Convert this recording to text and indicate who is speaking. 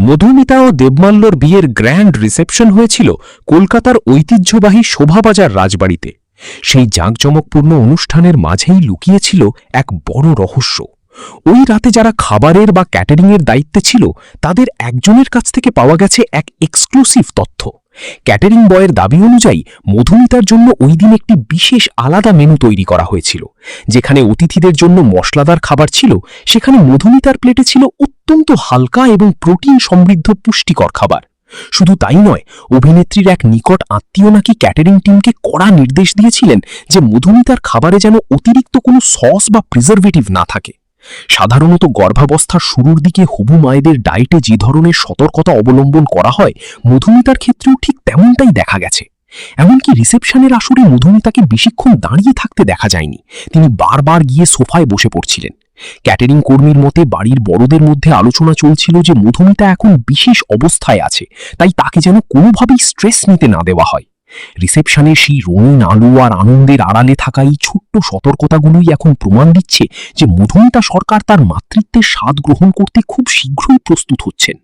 Speaker 1: মধুমিতা ও দেবমাল্যর বিয়ের grand reception হয়েছিল কলকাতার ঐতিহ্যবাহী শোভাবাজার রাজবাড়িতে। সেই জাঁকজমকপূর্ণ অনুষ্ঠানের মাঝেই লুকিয়েছিল এক বড় রহস্য। ওই রাতে যারা খাবারের বা ক্যাটারিংয়ের দায়িত্বে ছিল তাদের একজনের কাছ থেকে পাওয়া গেছে এক এক্সক্লুসিভ তথ্য। ক্যাটারিং বয়ের দাবি অনুযায়ী মধুমিতার জন্য ওই দিন একটি বিশেষ আলাদা মেনু তৈরি করা হয়েছিল। যেখানে অতিথিদের জন্য মশলাদার খাবার ছিল, সেখানে মধুমিতার প্লেটে ছিল অত্যন্ত হালকা এবং প্রোটিন সমৃদ্ধ পুষ্টিকর খাবার। শুধু তাই নয়, অভিনেত্রীর এক নিকট আত্মীয় নাকি ক্যাটারিং টিমকে কড়া নির্দেশ দিয়েছিলেন যে মধুমিতার খাবারে যেন অতিরিক্ত কোনো সস বা প্রিজারভেটিভ না থাকে। সাধারণত গর্ভাবস্থার শুরুর দিকে হবু মায়েদের ডায়েটে যে ধরনের সতর্কতা অবলম্বন করা হয়, মধুমিতার ক্ষেত্রেও ঠিক তেমনটাই দেখা গেছে। এমনকি রিসেপশনের আসরে মধুমিতাকে বেশিক্ষণ দাঁড়িয়ে থাকতে দেখা যায়নি, তিনি বারবার গিয়ে সোফায় বসে পড়ছিলেন। ক্যাটারিং কর্মীর মতে বাড়ির বড়দের মধ্যে আলোচনা চলছিল যে মধুমিতা এখন বিশেষ অবস্থায় আছে, তাই তাকে যেন কোনোভাবেই স্ট্রেস নিতে না দেওয়া হয়। রিসেপশনের সেই রঙিন আলো আর আনন্দের আড়ালে থাকা এই ছোট্ট সতর্কতাগুলোই এখন প্রমাণ দিচ্ছে যে মধুমিতা সরকার তার মাতৃত্বের স্বাদ গ্রহণ করতে খুব শীঘ্রই প্রস্তুত হচ্ছেন।